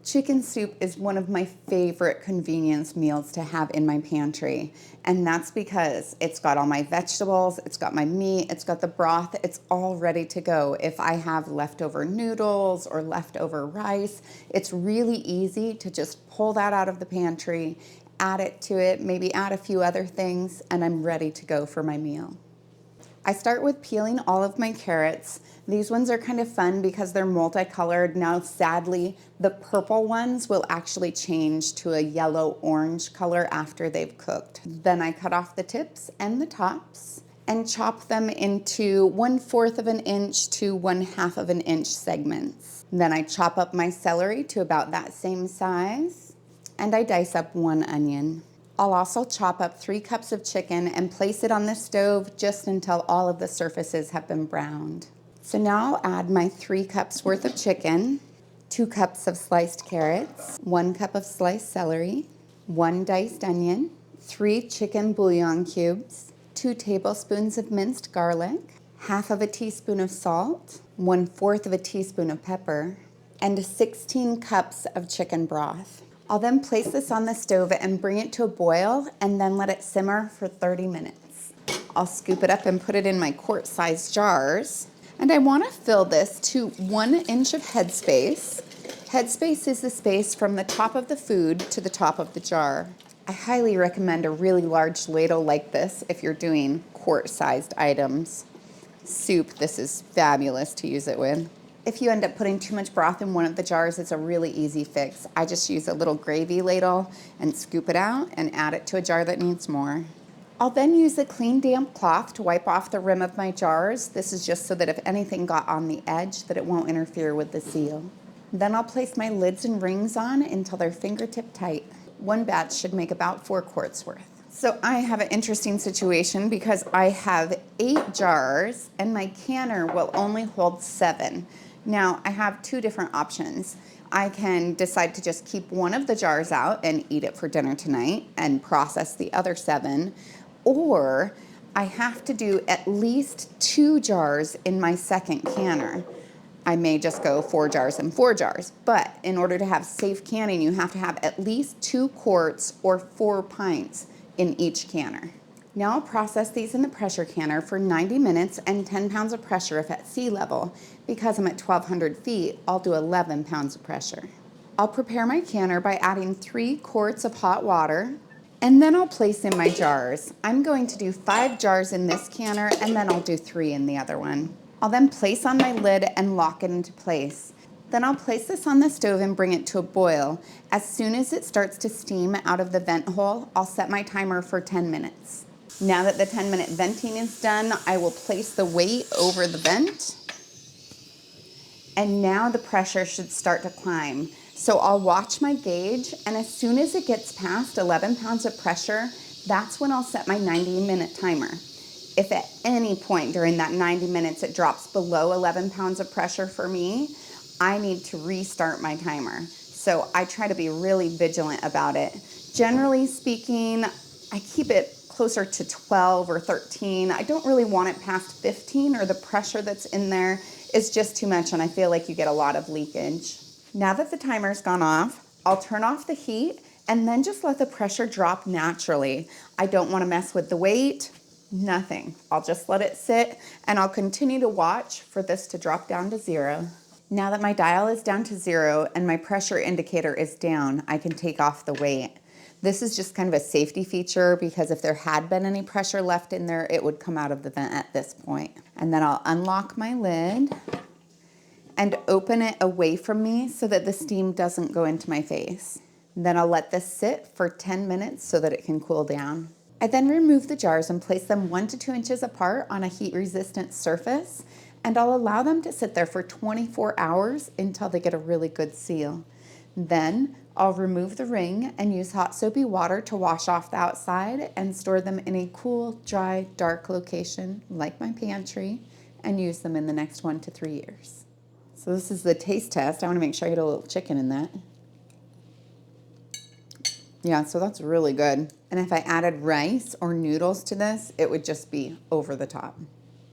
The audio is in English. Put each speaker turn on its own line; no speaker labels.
Chicken soup is one of my favorite convenience meals to have in my pantry, and that's because it's got all my vegetables, it's got my meat, it's got the broth, it's all ready to go. If I have leftover noodles or leftover rice, it's really easy to just pull that out of the pantry, add it to it, maybe add a few other things, and I'm ready to go for my meal. I start with peeling all of my carrots. These ones are kind of fun because they're multicolored. Now, sadly, the purple ones will actually change to a yellow-orange color after they've cooked. Then I cut off the tips and the tops and chop them into 1/4 of an inch to 1/2 of an inch segments. Then I chop up my celery to about that same size, and I dice up 1 onion. I'll also chop up 3 cups of chicken and place it on the stove just until all of the surfaces have been browned. So now I'll add my 3 cups worth of chicken, 2 cups of sliced carrots, 1 cup of sliced celery, 1 diced onion, 3 chicken bouillon cubes, 2 tablespoons of minced garlic, 1/2 of a teaspoon of salt, 1/4 of a teaspoon of pepper, and 16 cups of chicken broth. I'll then place this on the stove and bring it to a boil and then let it simmer for 30 minutes. I'll scoop it up and put it in my quart-sized jars. And I want to fill this to 1 inch of headspace. Headspace is the space from the top of the food to the top of the jar. I highly recommend a really large ladle like this if you're doing quart-sized items. Soup, this is fabulous to use it with. If you end up putting too much broth in one of the jars, it's a really easy fix. I just use a little gravy ladle and scoop it out and add it to a jar that needs more. I'll then use a clean damp cloth to wipe off the rim of my jars. This is just so that if anything got on the edge, that it won't interfere with the seal. Then I'll place my lids and rings on until they're fingertip tight. 1 batch should make about 4 quarts worth. So I have an interesting situation because I have 8 jars and my canner will only hold 7. Now, I have 2 different options. I can decide to just keep one of the jars out and eat it for dinner tonight and process the other 7, or I have to do at least 2 jars in my second canner. I may just go 4 jars and 4 jars, but in order to have safe canning, you have to have at least 2 quarts or 4 pints in each canner. Now I'll process these in the pressure canner for 90 minutes and 10 pounds of pressure if at sea level. Because I'm at 1,200 feet, I'll do 11 pounds of pressure. I'll prepare my canner by adding 3 quarts of hot water, and then I'll place in my jars. I'm going to do 5 jars in this canner, and then I'll do 3 in the other one. I'll then place on my lid and lock it into place. Then I'll place this on the stove and bring it to a boil. As soon as it starts to steam out of the vent hole, I'll set my timer for 10 minutes. Now that the 10-minute venting is done, I will place the weight over the vent. And now the pressure should start to climb. So I'll watch my gauge, and as soon as it gets past 11 pounds of pressure, that's when I'll set my 90-minute timer. If at any point during that 90 minutes it drops below 11 pounds of pressure for me, I need to restart my timer. So I try to be really vigilant about it. Generally speaking, I keep it closer to 12 or 13. I don't really want it past 15, or the pressure that's in there is just too much and I feel like you get a lot of leakage. Now that the timer's gone off, I'll turn off the heat and then just let the pressure drop naturally. I don't want to mess with the weight, nothing. I'll just let it sit and I'll continue to watch for this to drop down to 0. Now that my dial is down to 0 and my pressure indicator is down, I can take off the weight. This is just kind of a safety feature because if there had been any pressure left in there, it would come out of the vent at this point. And then I'll unlock my lid and open it away from me so that the steam doesn't go into my face. Then I'll let this sit for 10 minutes so that it can cool down. I then remove the jars and place them 1 to 2 inches apart on a heat-resistant surface, and I'll allow them to sit there for 24 hours until they get a really good seal. Then I'll remove the ring and use hot soapy water to wash off the outside and store them in a cool, dry, dark location like my pantry and use them in the next 1 to 3 years. So this is the taste test. I want to make sure I get a little chicken in that. Yeah, so that's really good. And if I added rice or noodles to this, it would just be over the top.